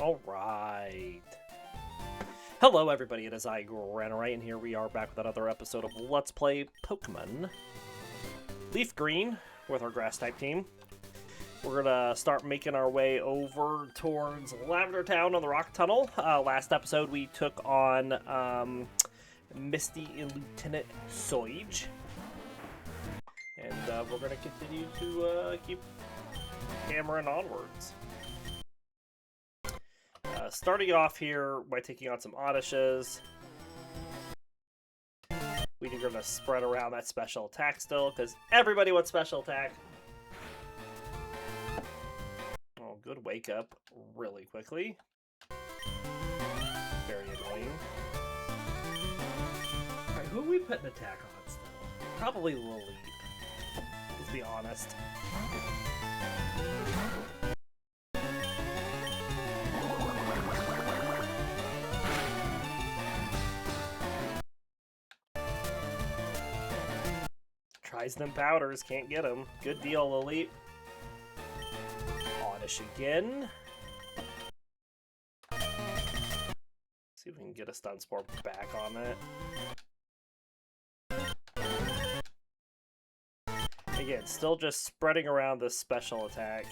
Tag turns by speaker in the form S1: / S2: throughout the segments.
S1: Alright. Hello everybody, it is I, Granorite, and here we are back with another episode of Let's Play Pokemon Leaf Green with our Grass-type team. We're gonna start making our way over towards Lavender Town on the Rock Tunnel. Last episode we took on Misty and Lieutenant Soige. And we're gonna continue to keep hammering onwards. Starting off here by taking on some Oddishes. We're going to spread around that special attack still, because everybody wants special attack. Oh, good wake up really quickly. Very annoying. Alright, who are we putting attack on still? Probably Lileep. Let's be honest. Tries them powders, can't get them. Good deal, Lileep. Oddish again. See if we can get a stun spore back on it. Again, still just spreading around this special attack.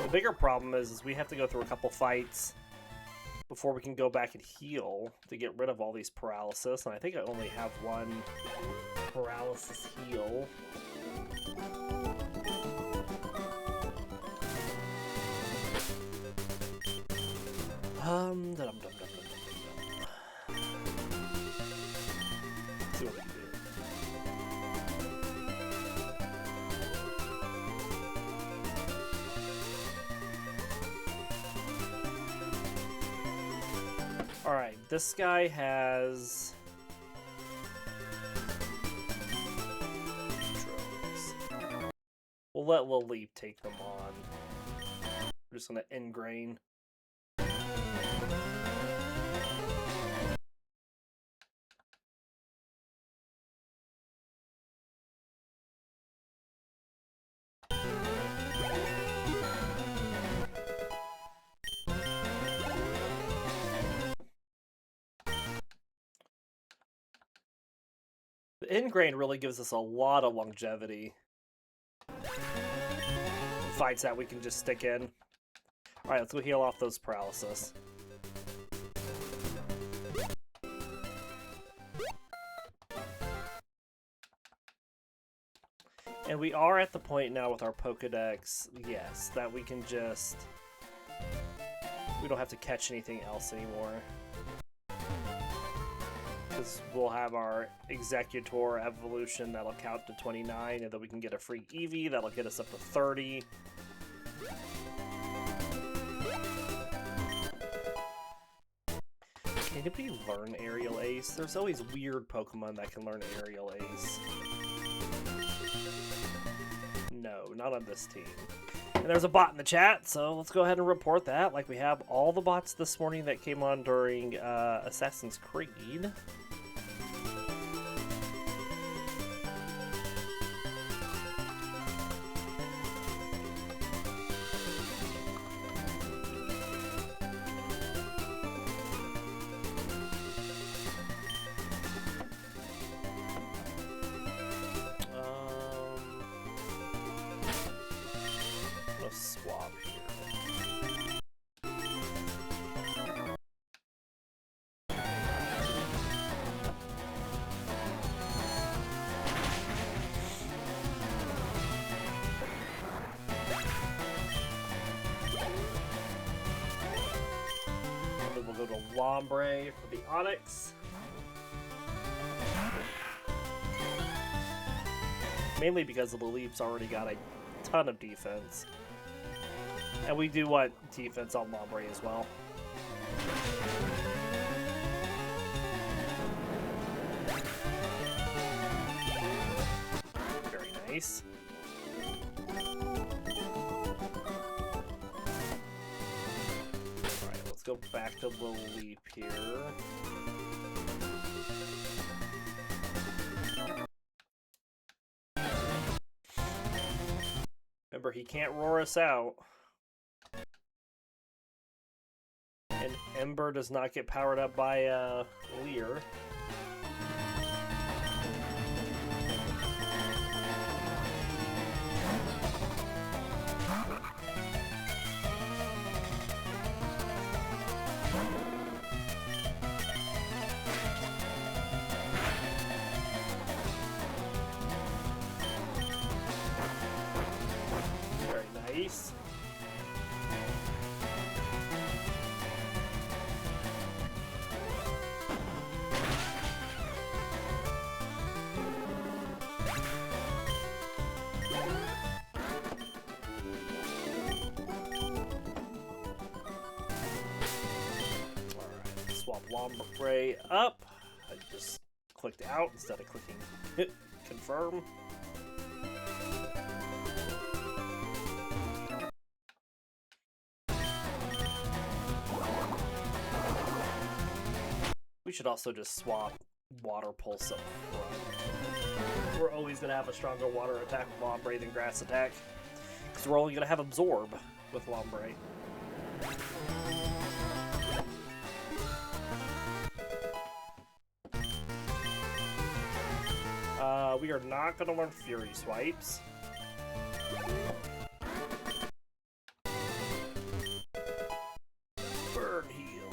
S1: The bigger problem is we have to go through a couple fights before we can go back and heal to get rid of all these paralysis, and I think I only have one paralysis heal. Let's see what we can do. Alright, this guy has drones. We'll let Lileep take them on. We're just gonna ingrain. The ingrain really gives us a lot of longevity. Fights that we can just stick in. Alright, let's go heal off those paralysis. And we are at the point now with our Pokedex, yes, that we can just... we don't have to catch anything else anymore. Because we'll have our Exeggcute evolution that'll count to 29, and then we can get a free Eevee that'll get us up to 30. Can anybody learn Aerial Ace? There's always weird Pokemon that can learn Aerial Ace. No, not on this team. And there's a bot in the chat, so let's go ahead and report that, like we have all the bots this morning that came on during Assassin's Creed. Swap here. And then we'll go to Lombre for the Onyx. Mainly because the Lileep's already got a ton of defense. And we do want defense on Lombre as well. Very nice. let's go back to Lileep here. Remember, he can't roar us out. And Ember does not get powered up by Leer. Very nice. Swap Lombre up. I just clicked out instead of clicking confirm. We should also just swap Water Pulse up front. We're always going to have a stronger water attack with Lombre than grass attack, because we're only going to have Absorb with Lombre. We are not going to learn Fury Swipes. Burn Heal.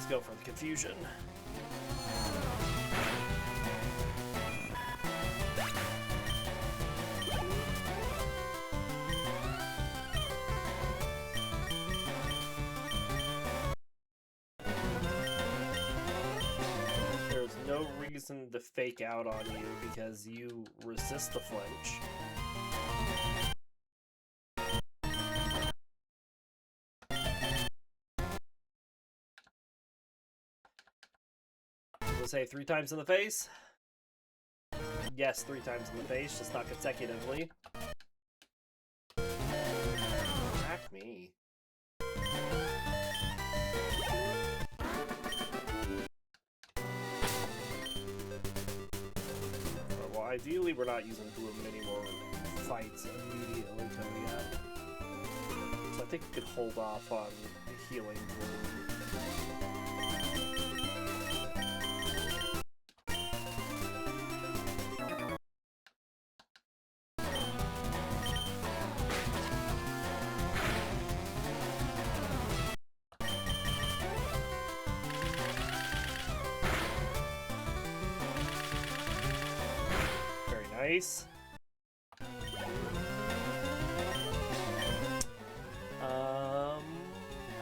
S1: Go for the confusion. There's no reason to fake out on you because you resist the flinch. Say 3 times in the face? Yes, 3 times in the face, just not consecutively. Attack me. Well, ideally we're not using Gloom in any more fights immediately coming up. So I think we could hold off on healing Gloom. Nice.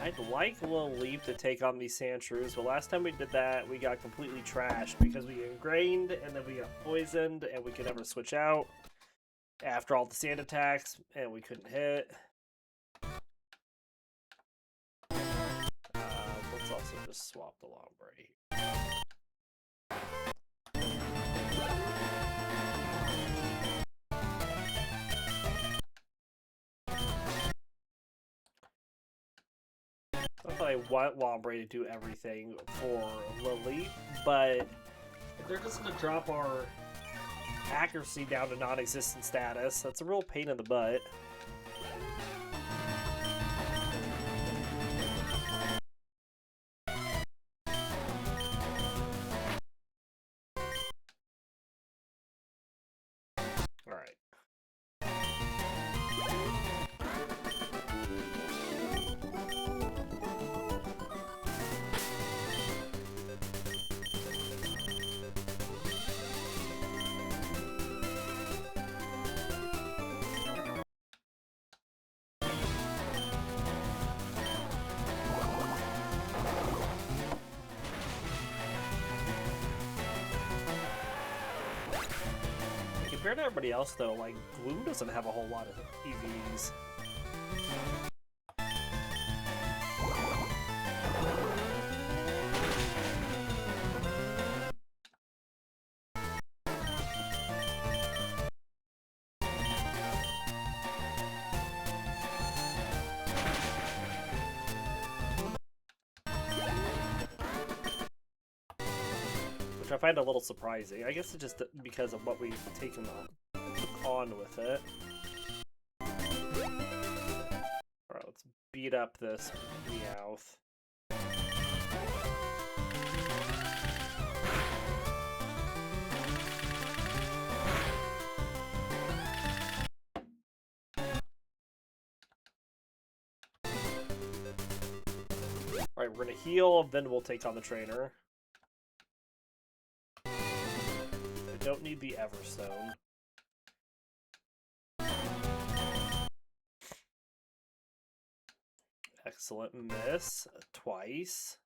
S1: I'd like Lileep to take on these Sandshrews, but last time we did that, we got completely trashed because we ingrained and then we got poisoned and we could never switch out after all the sand attacks and we couldn't hit. Let's also just swap the Lombre here. I want Lombre to do everything for Lileep, but if they're just going to drop our accuracy down to non-existent status, that's a real pain in the butt. Alright. Compared to everybody else, though, like, Gloom doesn't have a whole lot of EVs. Which I find a little surprising. I guess it's just because of what we've taken on with it. Alright, let's beat up this Meowth. Alright, we're gonna heal, then we'll take on the trainer. I don't need the Everstone. Excellent miss. Twice.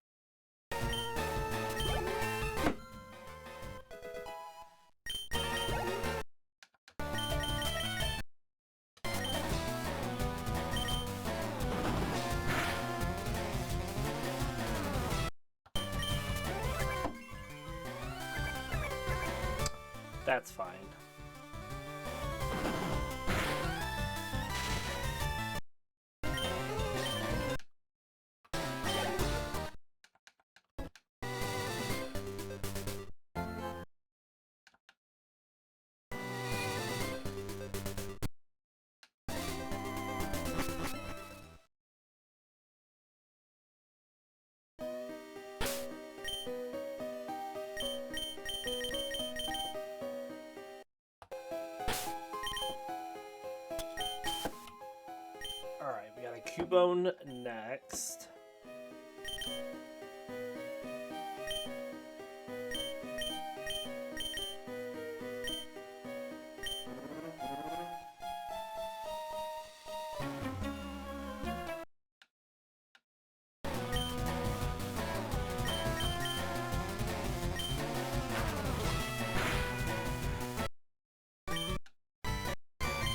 S1: That's fine. Alright, we got a Cubone next.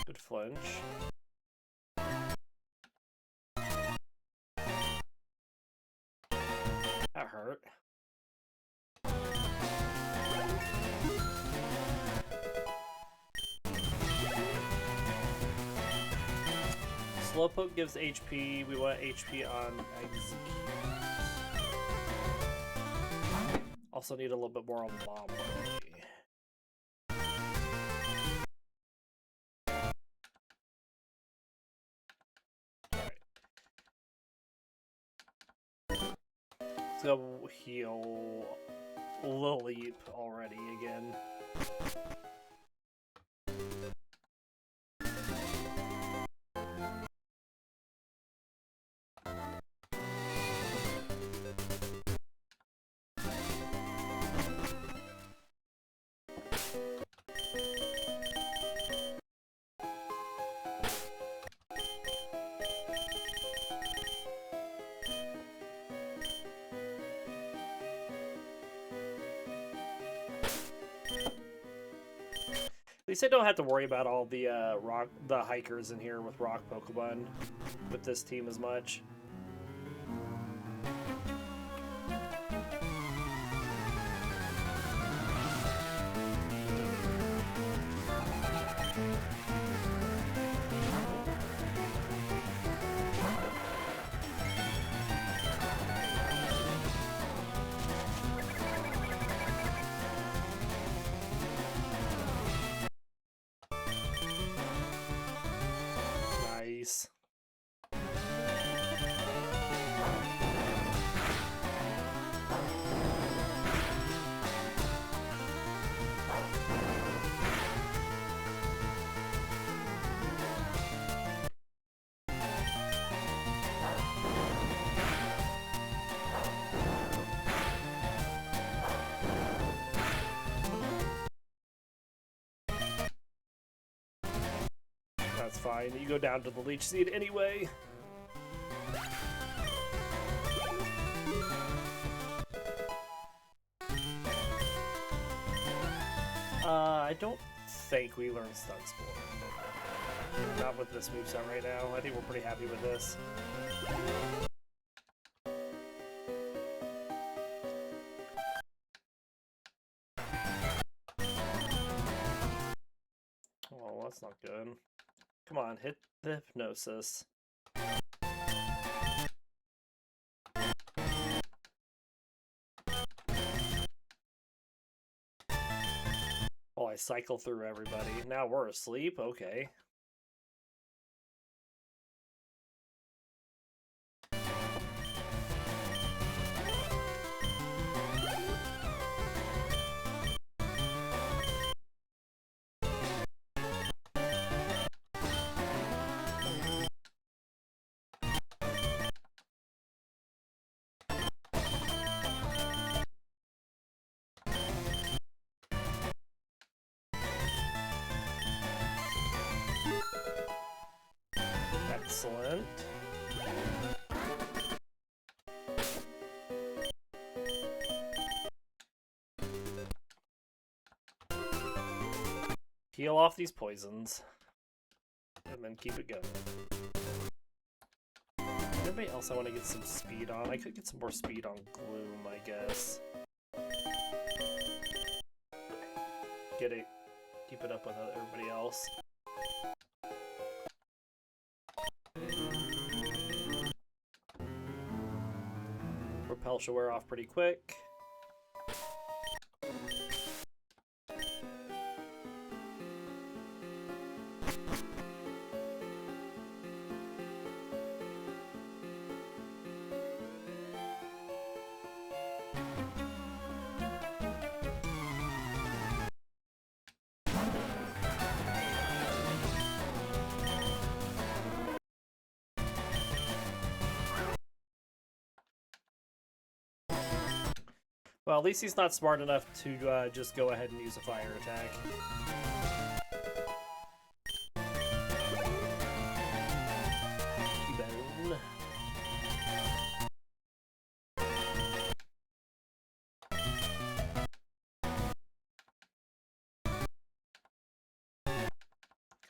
S1: Good flinch. That hurt. Slowpoke gives HP. We want HP on Exeggcute. Also need a little bit more on Lombre. Let's go heal Lileep already again. At least I don't have to worry about all the the hikers in here with rock Pokemon with this team as much. Nice. That's fine. You go down to the Leech Seed anyway. I don't think we learned Stun Spore. Not with this moveset right now. I think we're pretty happy with this. Oh, that's not good. Come on, hit the Hypnosis. Oh, I cycle through everybody. Now we're asleep? Okay. Excellent. Heal off these poisons. And then keep it going. Anybody else I want to get some speed on? I could get some more speed on Gloom, I guess. Get it. Keep it up with everybody else. Repel should wear off pretty quick. Well, at least he's not smart enough to just go ahead and use a fire attack. Bone.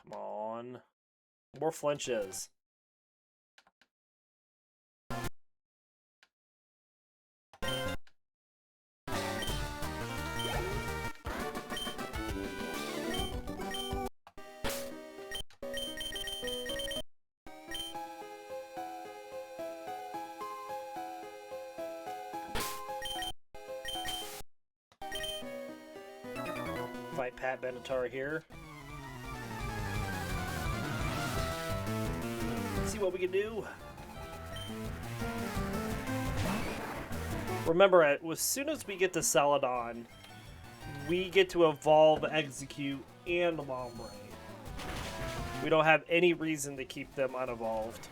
S1: Come on. More flinches. Fight Pat Benatar here. Let's see what we can do. Remember, as soon as we get to Celadon, we get to evolve Exeggcute and Lombre. We don't have any reason to keep them unevolved.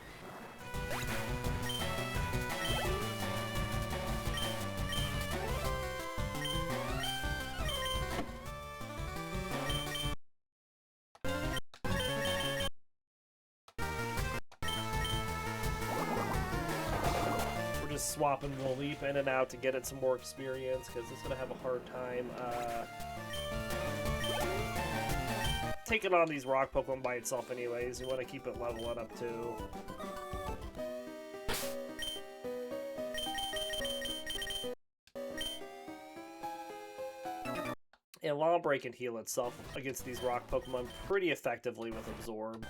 S1: Swapping Lileep in and out to get it some more experience, because it's going to have a hard time taking on these rock Pokemon by itself anyways. You want to keep it leveling up too. And Lombre can heal itself against these rock Pokemon pretty effectively with Absorb.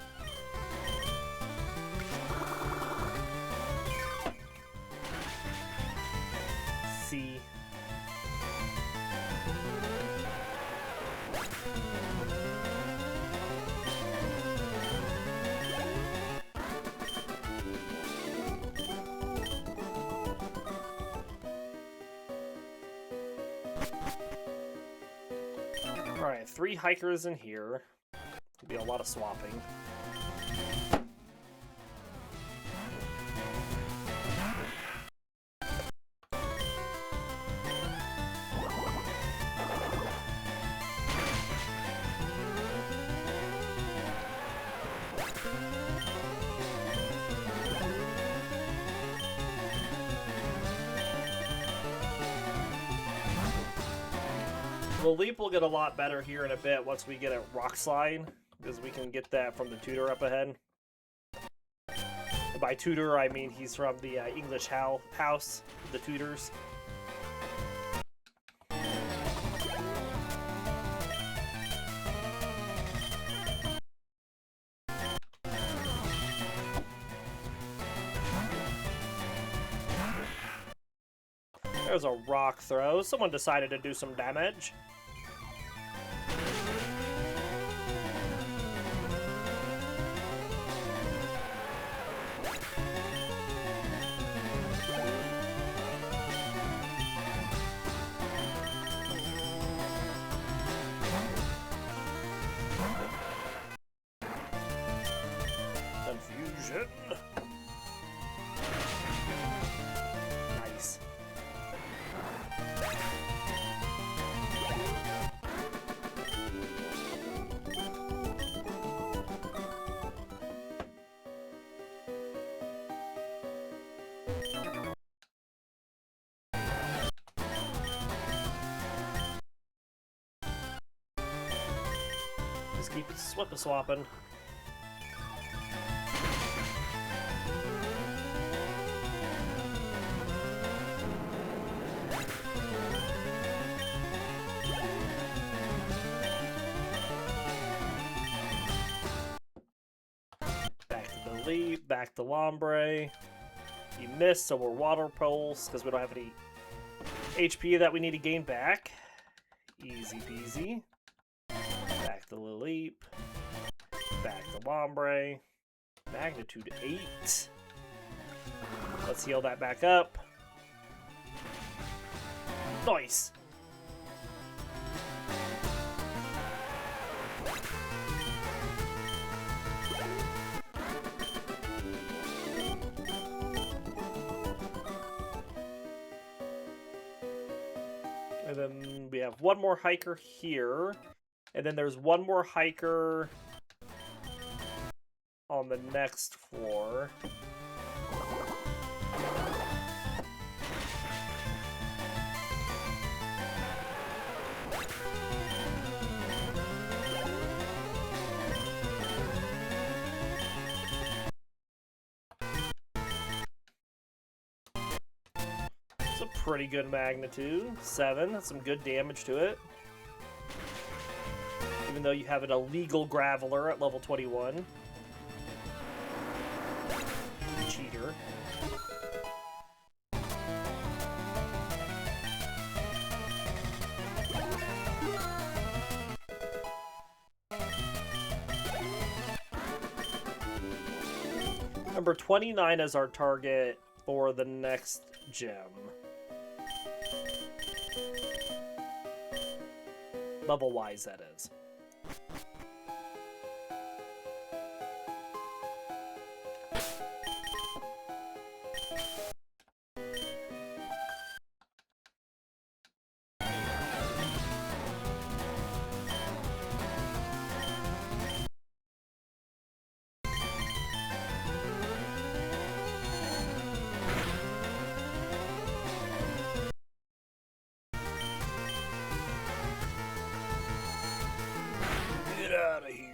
S1: Alright, 3 hikers in here. Could be a lot of swapping. Lileep will get a lot better here in a bit once we get a Rock Slide, because we can get that from the tutor up ahead. And by tutor, I mean he's from the English house, the tutors. There's a rock throw. Someone decided to do some damage. Confusion. Nice. Just keep swapping. Back to the Lileep, back to Lombre. You missed, so we're Water Pulse because we don't have any HP that we need to gain back. Easy peasy. Back to Lileep. Back to Lombre. Magnitude 8. Let's heal that back up. Nice! And then we have one more hiker here. And then there's one more hiker on the next floor. It's a pretty good magnitude. 7, that's some good damage to it. Even though you have an illegal Graveler at level 21. Cheater. Number 29 is our target for the next gem. Level-wise, that is. Out of here.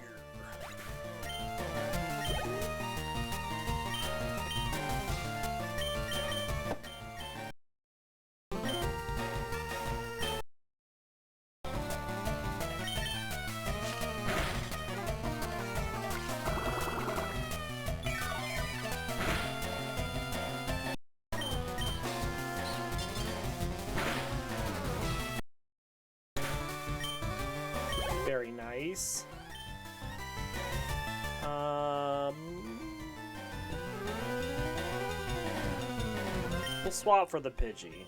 S1: Very nice. We'll swap for the Pidgey.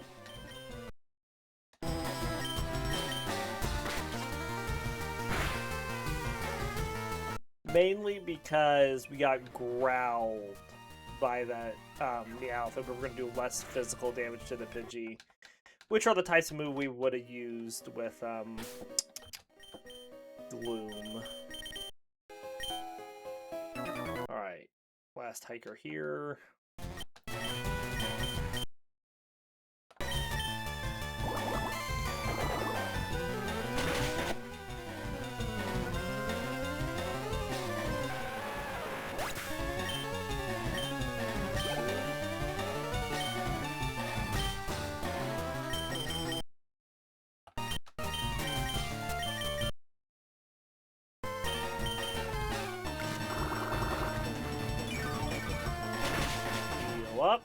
S1: Mainly because we got growled by that Meowth, and we're going to do less physical damage to the Pidgey, which are the types of move we would have used with Gloom. Alright, last hiker here. up.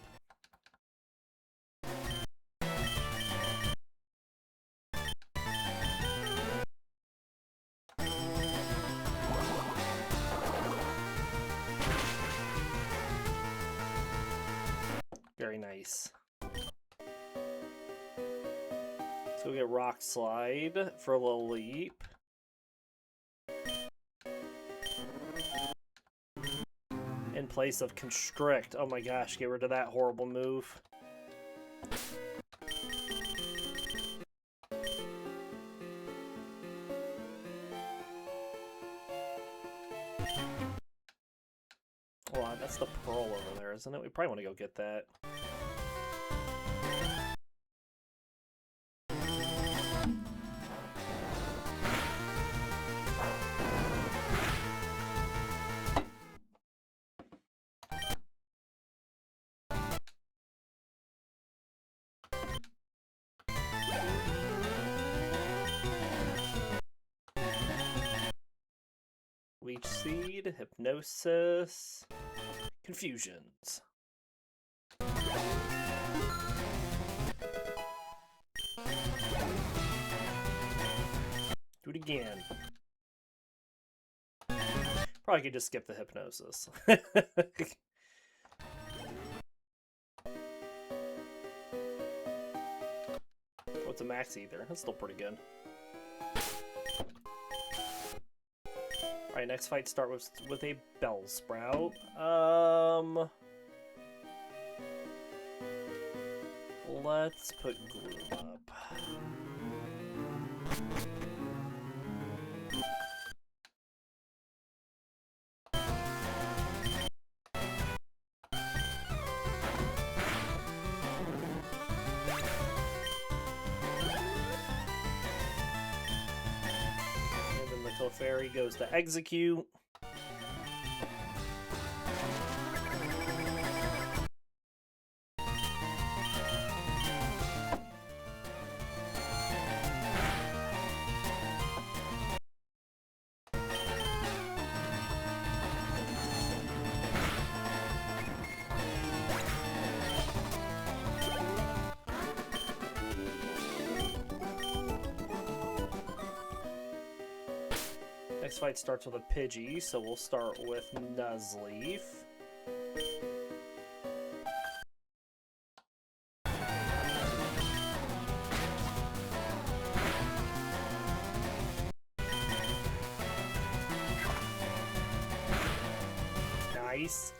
S1: Very nice. So we get Rock Slide for Lileep. In place of Constrict. Oh my gosh, get rid of that horrible move. Hold on, that's the Pearl over there, isn't it? We probably want to go get that. Leech Seed, Hypnosis, Confusions. Do it again. Probably could just skip the Hypnosis. What's a Max Ether? That's still pretty good. Alright, next fight start with a Bellsprout. Let's put Gloom up. Fairy goes to Exeggcute. Next fight starts with a Pidgey, so we'll start with Nuzleaf. Nice.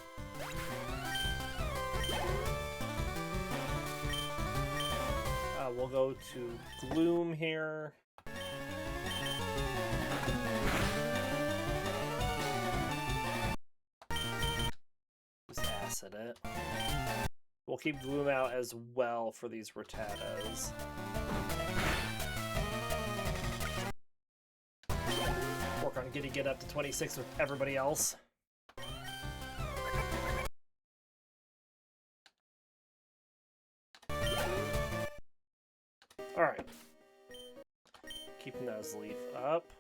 S1: We'll go to Gloom here. Acid it. We'll keep Gloom out as well for these Rattatas. Work on getting it up to 26 with everybody else. Alright. Keep Nuzleaf up.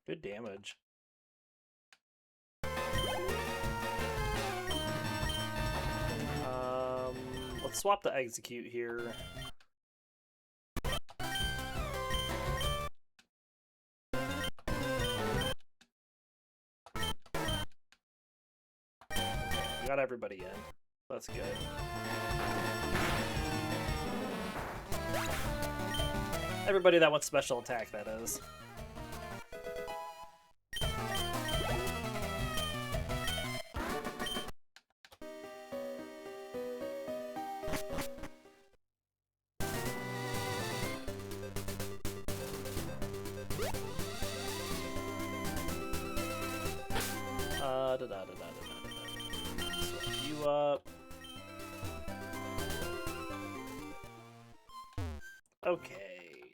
S1: Good damage. Let's swap the Exeggcute here. We got everybody in. That's good. Everybody that wants special attack, that is. Swap you up. Okay.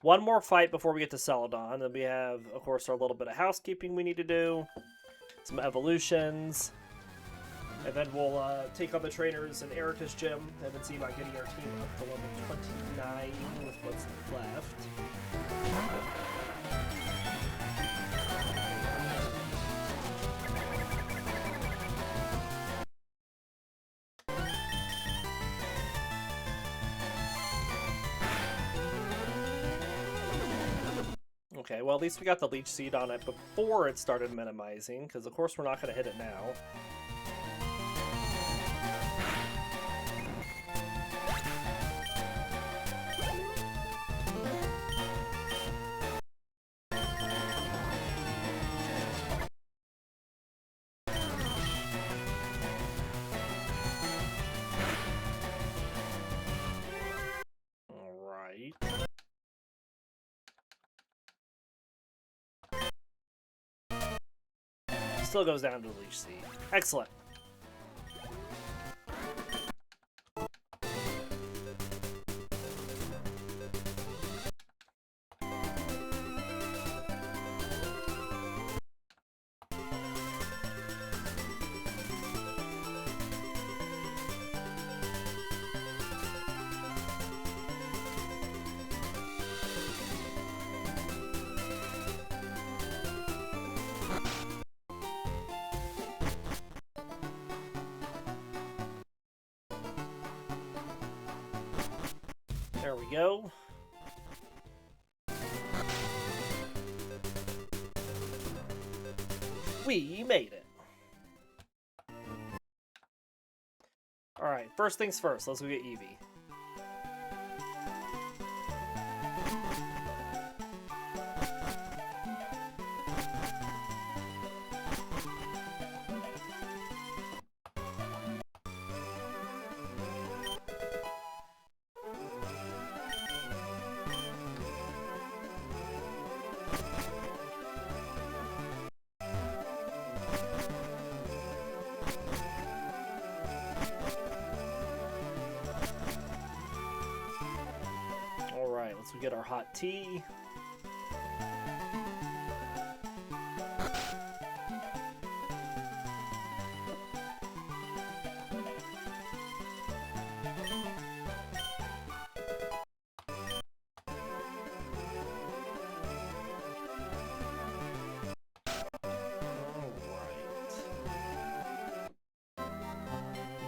S1: One more fight before we get to Celadon. Then we have, of course, our little bit of housekeeping we need to do. Some evolutions. And then we'll take on the trainers in Erica's gym and then see about getting our team up to level 29 with what's left. Okay, well at least we got the Leech Seed on it before it started minimizing, because of course we're not going to hit it now. Alright. Still goes down to the Leech Seed. Excellent. There we go. We made it. Alright, first things first, let's go get Eevee. Alright, let's get our hot tea.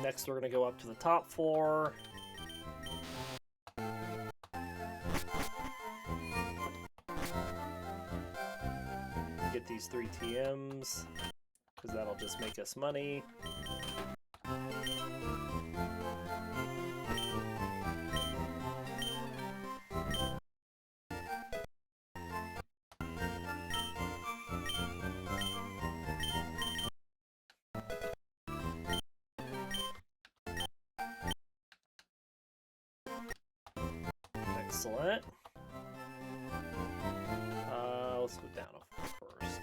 S1: Next, we're going to go up to the top floor. Get these 3 TMs, because that'll just make us money. Excellent. Let's go down first.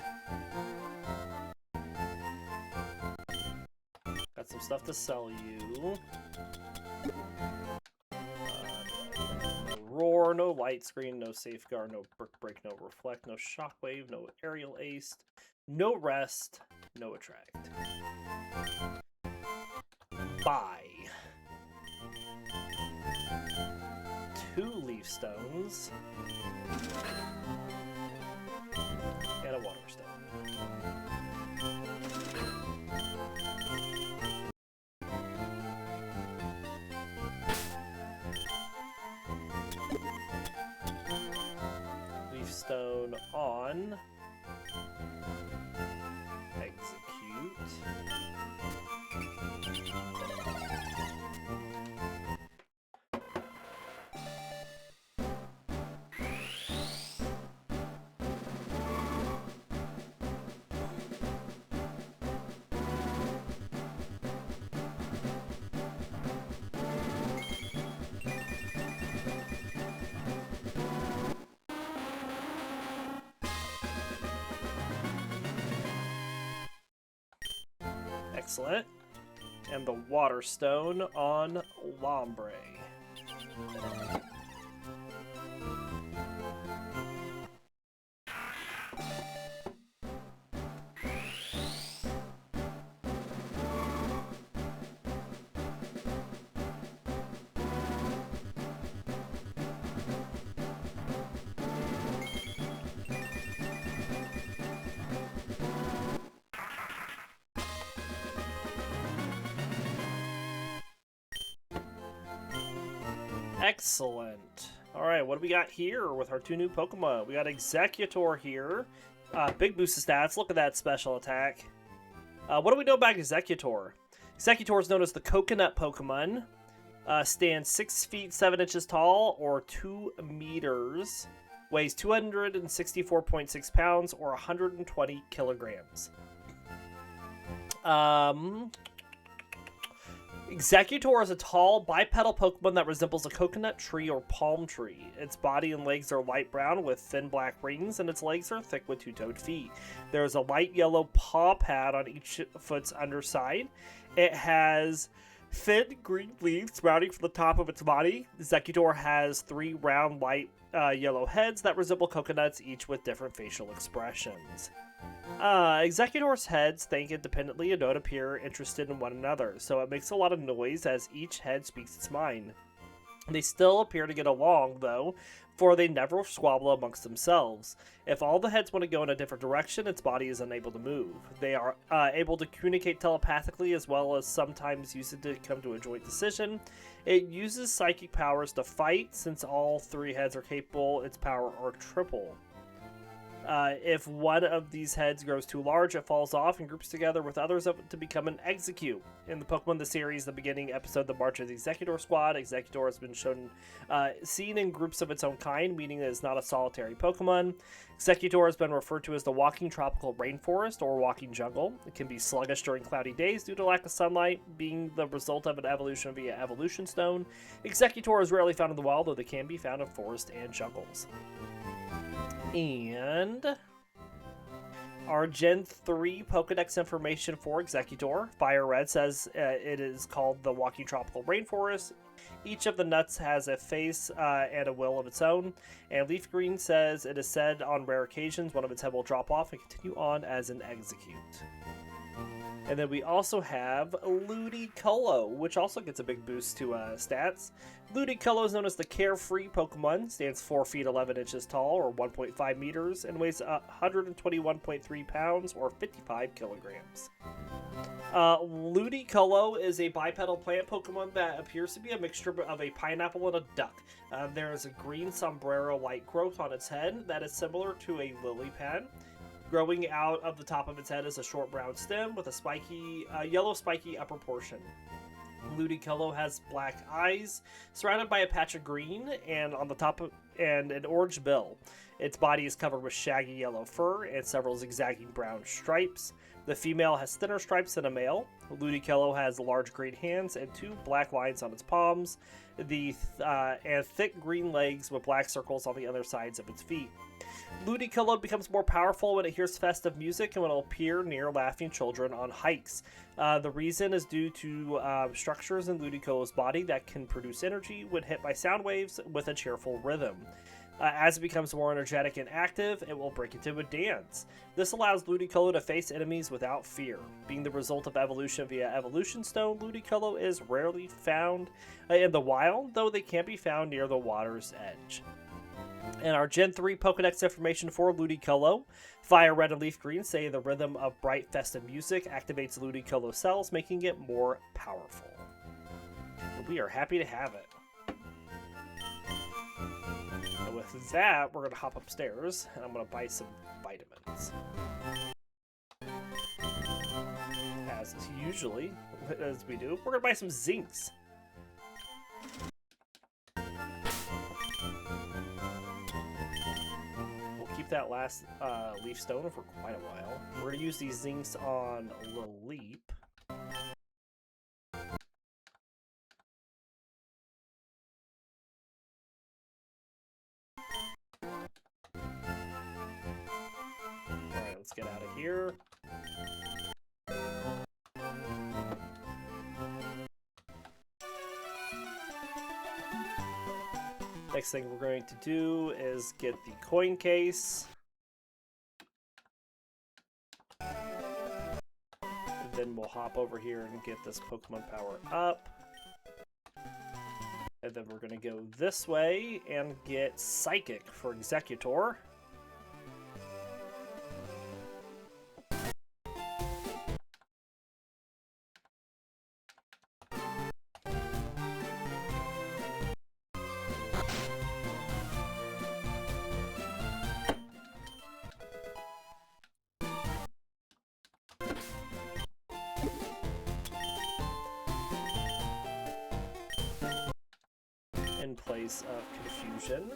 S1: Got some stuff to sell you. No roar, no light screen, no safeguard, no brick break, no reflect, no shockwave, no aerial ace, no rest, no attract. Buy. 2 leaf stones. And a water stone. Leaf stone on Exeggcute. Excellent. And the water stone on Lombre. Excellent. Alright, what do we got here with our two new Pokemon? We got Exeggcute here. Big boost of stats. Look at that special attack. What do we know about Exeggcute? Exeggcute is known as the Coconut Pokemon. Stands 6 feet 7 inches tall, or 2 meters. Weighs 264.6 pounds, or 120 kilograms. Exeggcute is a tall, bipedal Pokemon that resembles a coconut tree or palm tree. Its body and legs are light brown with thin black rings, and its legs are thick with two-toed feet. There is a light yellow paw pad on each foot's underside. It has thin green leaves sprouting from the top of its body. Exeggcute has 3 round, light yellow heads that resemble coconuts, each with different facial expressions. Exeggute's heads think independently and don't appear interested in one another, so it makes a lot of noise as each head speaks its mind. They still appear to get along, though, for they never squabble amongst themselves. If all the heads want to go in a different direction, its body is unable to move. They are able to communicate telepathically, as well as sometimes use it to come to a joint decision. It uses psychic powers to fight. Since all 3 heads are capable, its power are triple. If one of these heads grows too large, it falls off and groups together with others to become an Exeggcute. In the Pokemon the series, the beginning episode, The March of the Exeggcute Squad, Exeggcute has been seen in groups of its own kind, meaning that it's not a solitary Pokemon. Exeggcute has been referred to as the walking tropical rainforest or walking jungle. It can be sluggish during cloudy days due to lack of sunlight, being the result of an evolution via evolution stone. Exeggcute is rarely found in the wild, though they can be found in forests and jungles. And our Gen 3 Pokedex information for Exeggcute. Fire Red says it is called the Walking Tropical Rainforest. Each of the nuts has a face and a will of its own. And Leaf Green says it is said on rare occasions one of its head will drop off and continue on as an Exeggcute. And then we also have Ludicolo, which also gets a big boost to stats. Ludicolo is known as the Carefree Pokemon, stands 4 feet 11 inches tall, or 1.5 meters, and weighs 121.3 pounds, or 55 kilograms. Ludicolo is a bipedal plant Pokemon that appears to be a mixture of a pineapple and a duck. There is a green sombrero-like growth on its head that is similar to a lily pad. Growing out of the top of its head is a short brown stem with a yellow spiky upper portion. Ludicolo has black eyes, surrounded by a patch of green, and on the top and an orange bill. Its body is covered with shaggy yellow fur and several zigzagging brown stripes. The female has thinner stripes than a male. Ludicolo has large green hands and 2 black lines on its palms, and thick green legs with black circles on the other sides of its feet. Ludicolo becomes more powerful when it hears festive music and when it will appear near laughing children on hikes. The reason is due to structures in Ludicolo's body that can produce energy when hit by sound waves with a cheerful rhythm. As it becomes more energetic and active, it will break into a dance. This allows Ludicolo to face enemies without fear. Being the result of evolution via evolution stone, Ludicolo is rarely found in the wild, though they can be found near the water's edge. And our Gen 3 Pokedex information for Ludicolo. Fire Red and Leaf Green say the rhythm of bright festive music activates Ludicolo cells, making it more powerful. We are happy to have it. And with that, we're going to hop upstairs, and I'm going to buy some vitamins. As usually, as we do, we're going to buy some zincs. That last leaf stone for quite a while. We're going to use these zincs on Lileep. Alright, let's get out of here. Next thing we're going to do is get the coin case. And then we'll hop over here and get this Pokemon power up. And then we're going to go this way and get Psychic for Exeggcute. in place of Confusion.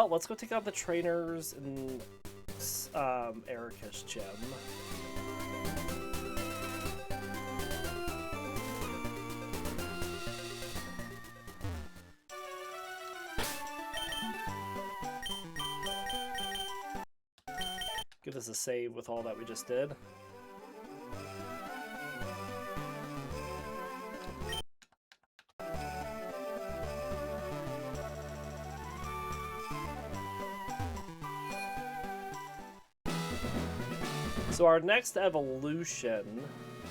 S1: Let's go take out the trainers and Erica's gem. Give us a save with all that we just did. So our next evolution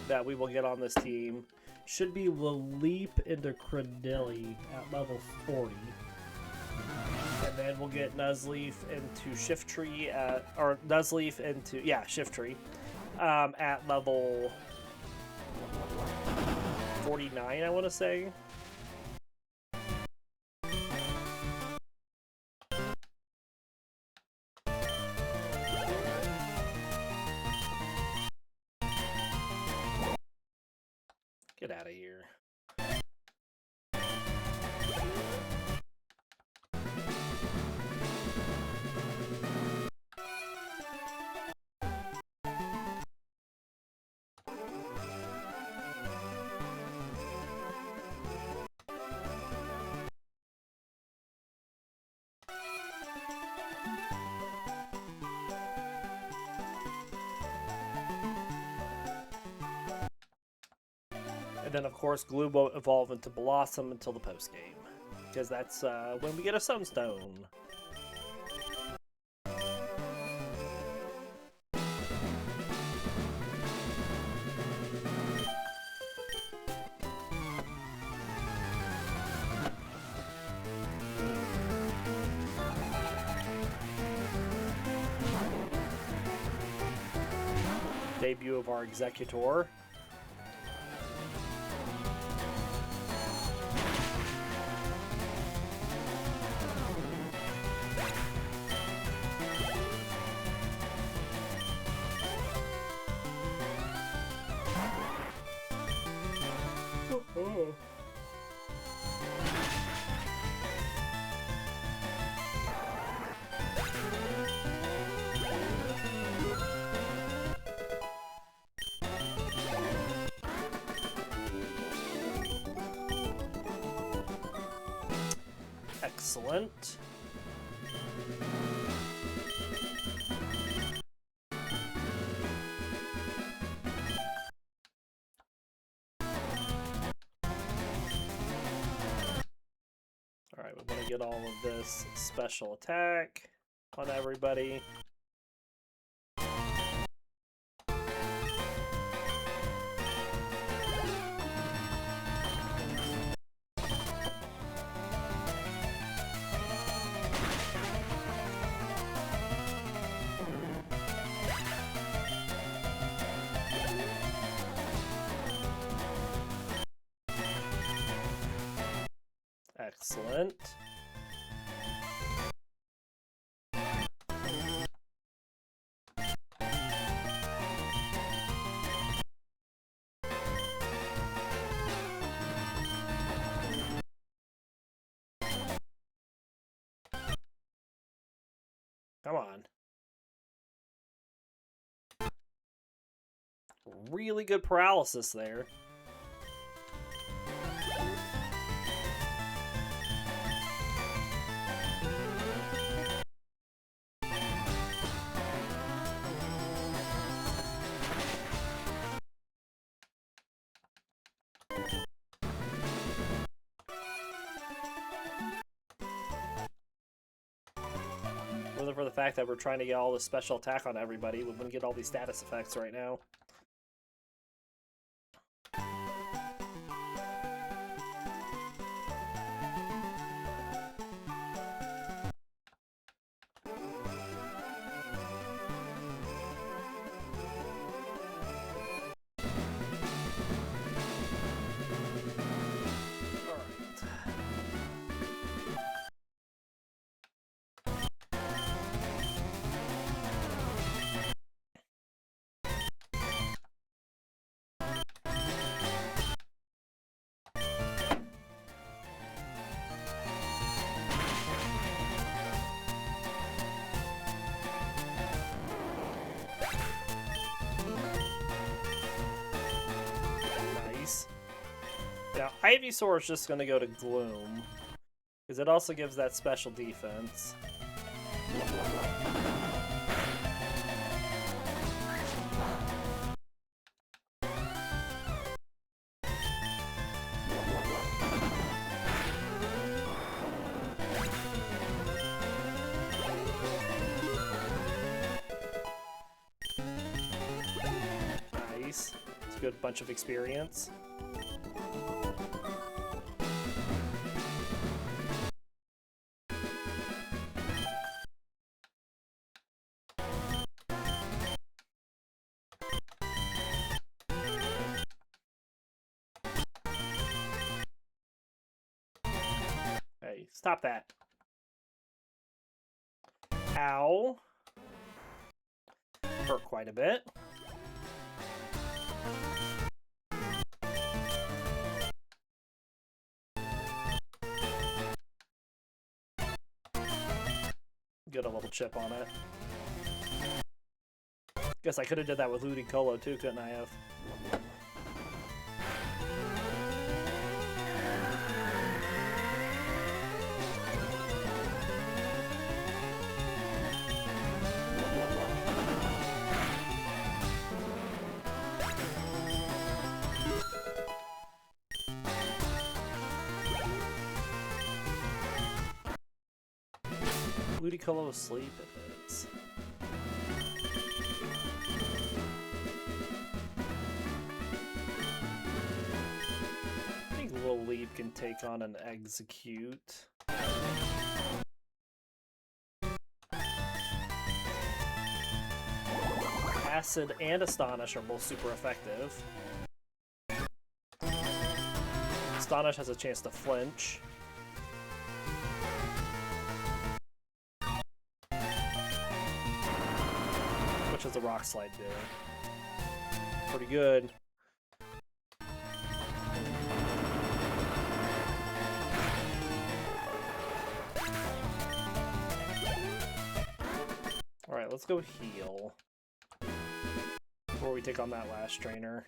S1: that we will get on this team should be Lileep into Cradilly at level 40. And then we'll get Nuzleaf into Shiftry at, or Nuzleaf into, yeah, Shiftry at level 49, I want to say. Get out of here. And then, of course, Gloom won't evolve into Blossom until the post-game. Because that's when we get a Sunstone. Debut of our Exeggcute. Excellent. Alright, we want to get all of this special attack on everybody. Excellent. Come on. Really good paralysis there. For the fact that we're trying to get all this special attack on everybody, we wouldn't get all these status effects right now. Now, Ivysaur is just going to go to Gloom, because it also gives that special defense. Nice. It's a good bunch of experience. Hey, stop that. Ow. Hurt quite a bit. Get a little chip on it. Guess I could have did that with Ludicolo too, couldn't I have? Ludicolo asleep, it is. I think Lileep can take on an Exeggcute. Acid and Astonish are both super effective. Astonish has a chance to flinch. What does the Rock Slide do? Pretty good. Alright, let's go heal before we take on that last trainer.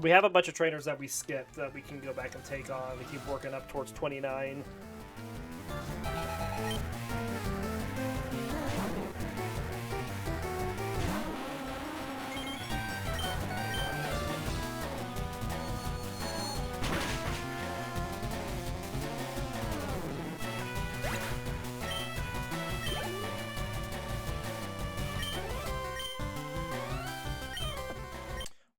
S1: We have a bunch of trainers that we skipped that we can go back and take on. We keep working up towards 29.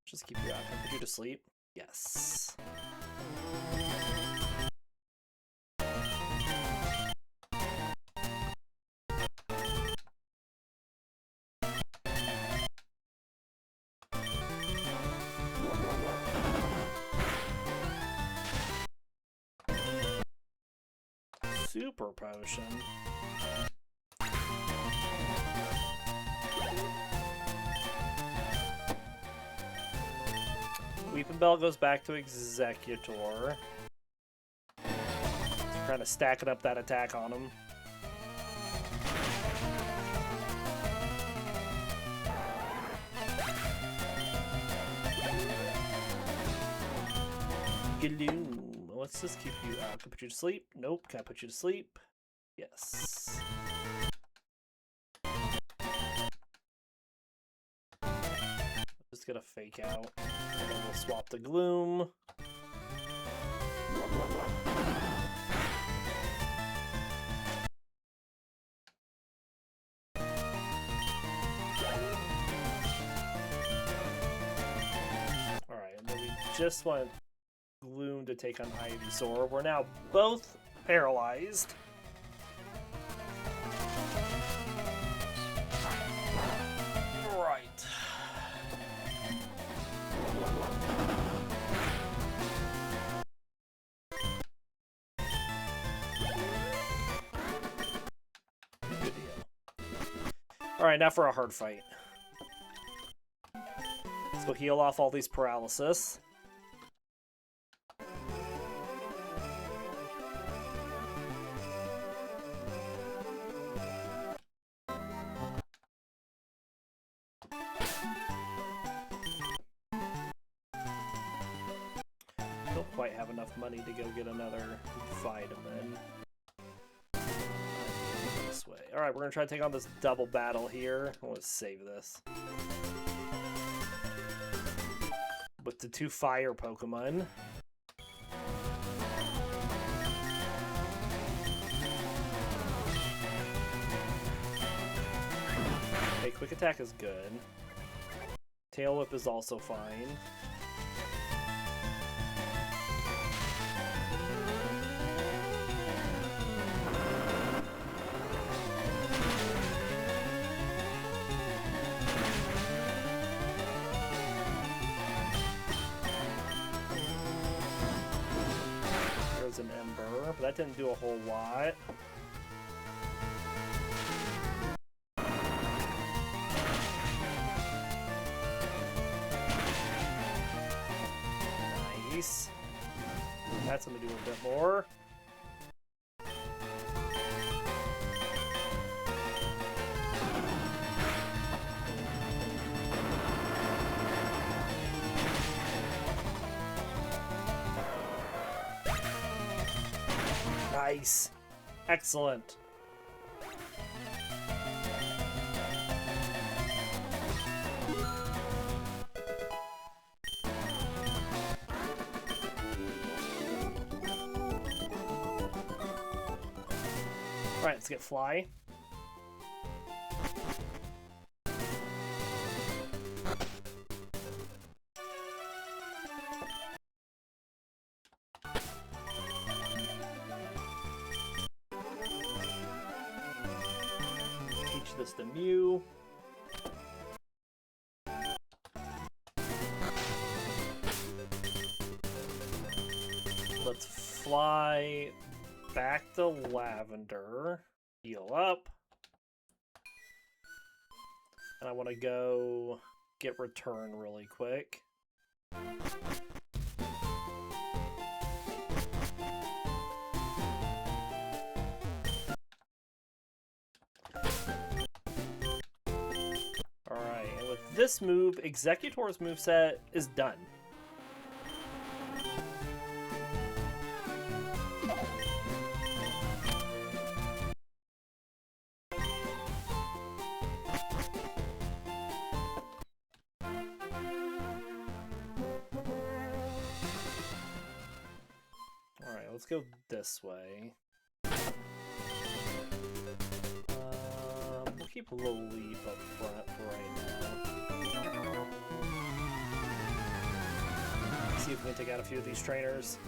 S1: Just keep you out. Can I put you to sleep? Yes. Super potion. Weeping Bell goes back to Exeggutor. Kind of stacking up that attack on him. Gloom. Let's just keep you out. Can I put you to sleep? Nope. Can I put you to sleep? Yes. Just gonna fake out. And then we'll swap the Gloom. Alright, and then we just want Gloom to take on Ivysaur. We're now both paralyzed. Right. Alright, now for a hard fight. Let's go heal off all these paralysis. Don't quite have enough money to go get another vitamin. This way. Alright, we're gonna try to take on this double battle here. I want to save this. With the 2 fire Pokemon. Okay, quick attack is good. Tail Whip is also fine. An Ember, but that didn't do a whole lot. Nice. That's gonna do a bit more. Nice. Excellent. Alright, let's get Fly. This to Mew. Let's fly back to Lavender. Heal up. And I want to go get Return really quick. This move, Exeggutor's moveset is done. Alright, let's go this way. We'll keep Lileep up front for right now. See if we can take out a few of these trainers.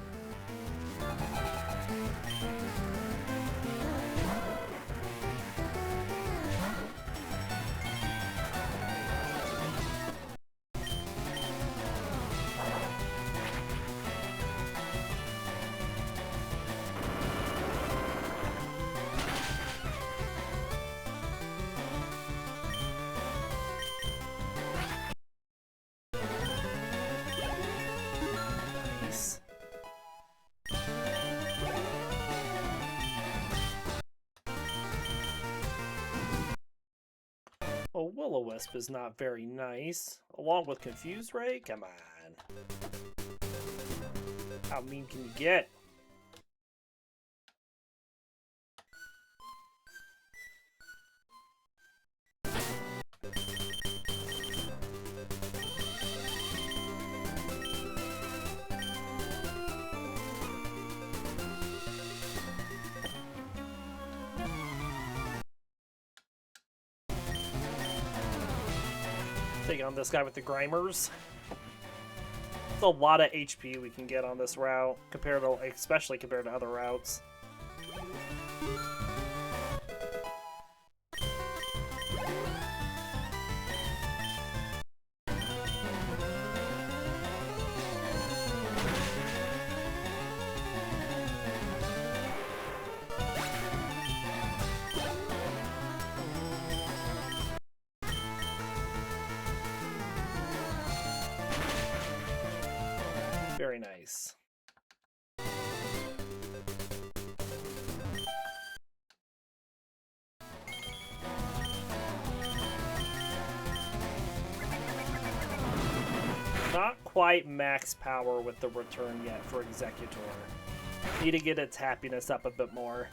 S1: Oh, Will-O-Wisp is not very nice. Along with Confuse Ray? Come on. How mean can you get? Take on this guy with the Grimers. There's a lot of HP we can get on this route, especially compared to other routes. Very nice. Not quite max power with the return yet for Exeggcute. Need to get its happiness up a bit more.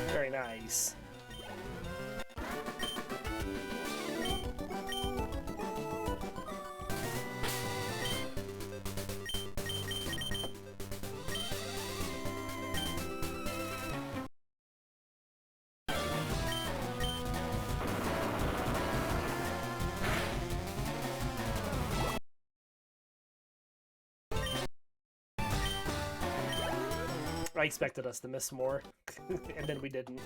S1: Very nice. I expected us to miss more, and then we didn't.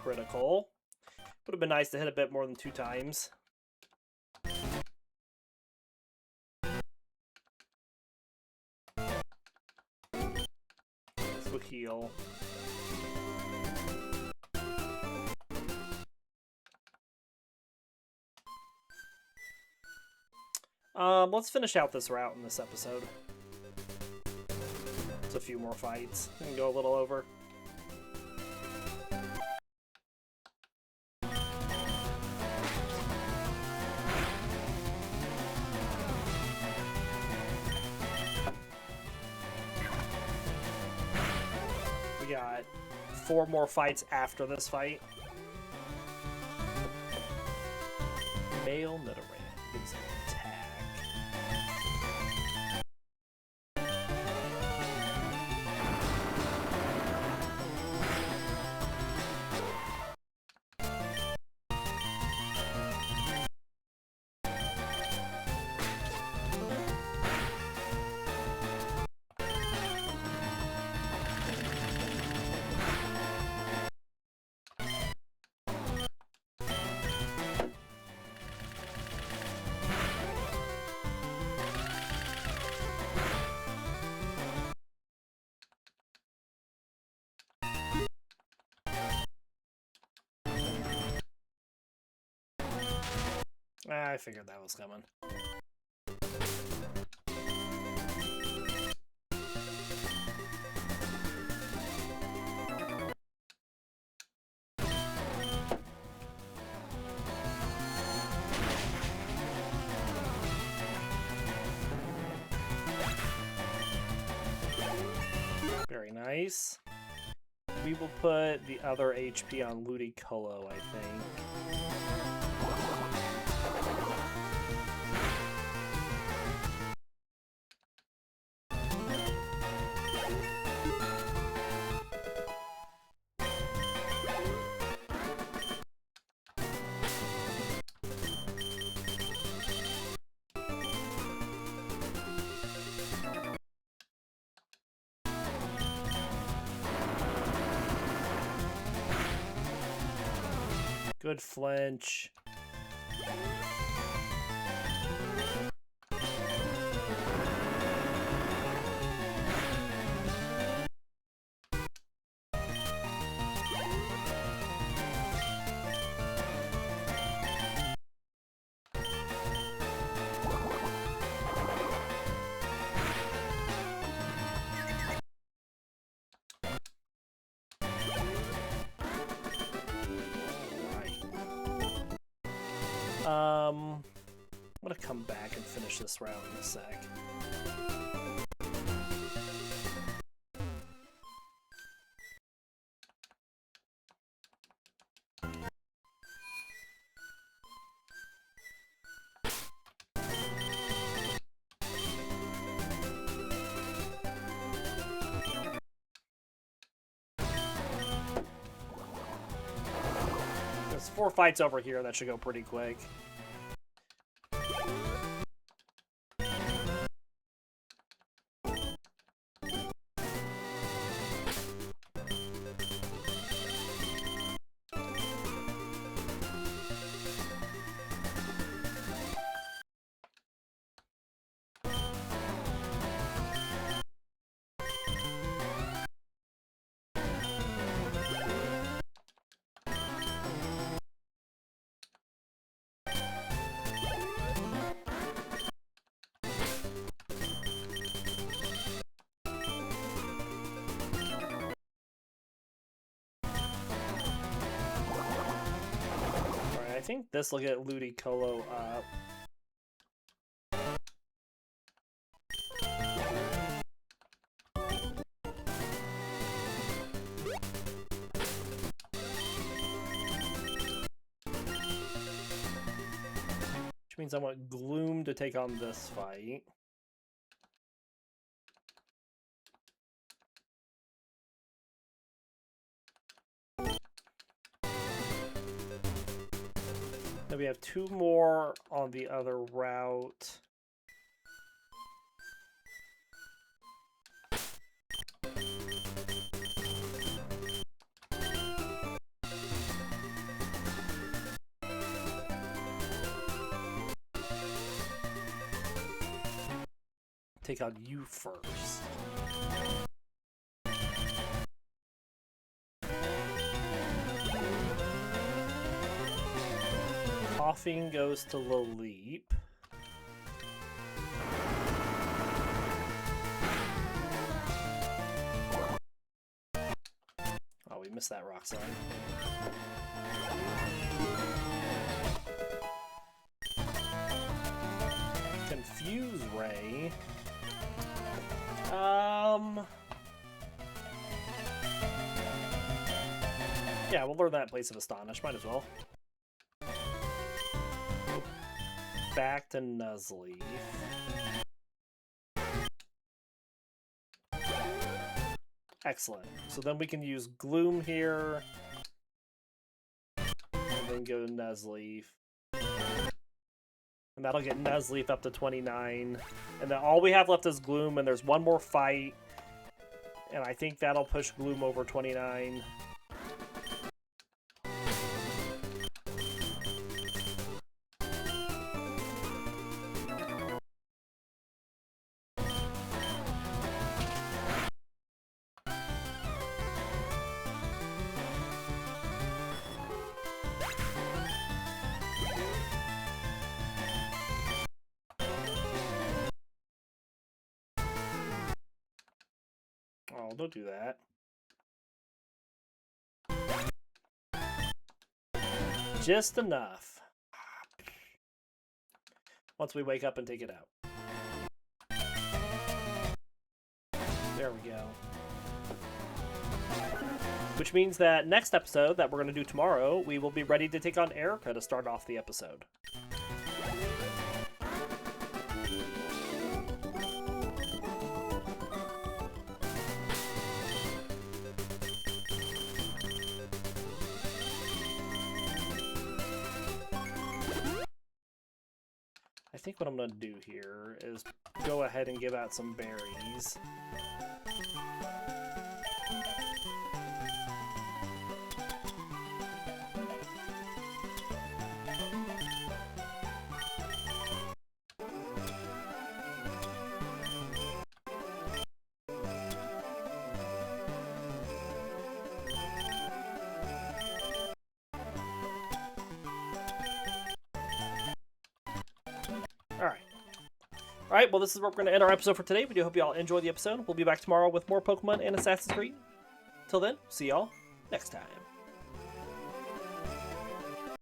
S1: Critical. Would have been nice to hit a bit more than 2 times. This will heal. Let's finish out this route in this episode. It's a few more fights. We can go a little over. We got 4 more fights after this fight. Male Nidoran gives an attack. I figured that was coming. Very nice. We will put the other HP on Ludicolo, I think. Good flinch. I'm gonna come back and finish this round in a sec. There's 4 fights over here, that should go pretty quick. I think this will get Ludicolo up. Which means I want Gloom to take on this fight. Then we have 2 more on the other route. Take on you first. Coughing goes to Lileep. Oh, we missed that rock slide. Confuse Ray. Yeah, we'll learn that in place of Astonish. Might as well. Back to Nuzleaf. Excellent. So then we can use Gloom here. And then go to Nuzleaf. And that'll get Nuzleaf up to 29. And then all we have left is Gloom, and there's 1 more fight. And I think that'll push Gloom over 29. Oh, don't do that. Just enough. Once we wake up and take it out. There we go. Which means that next episode that we're going to do tomorrow, we will be ready to take on Erica to start off the episode. I think what I'm going to do here is go ahead and give out some berries. Alright, well, this is where we're going to end our episode for today. We do hope you all enjoyed the episode. We'll be back tomorrow with more Pokemon and Assassin's Creed. Till then, see y'all next time.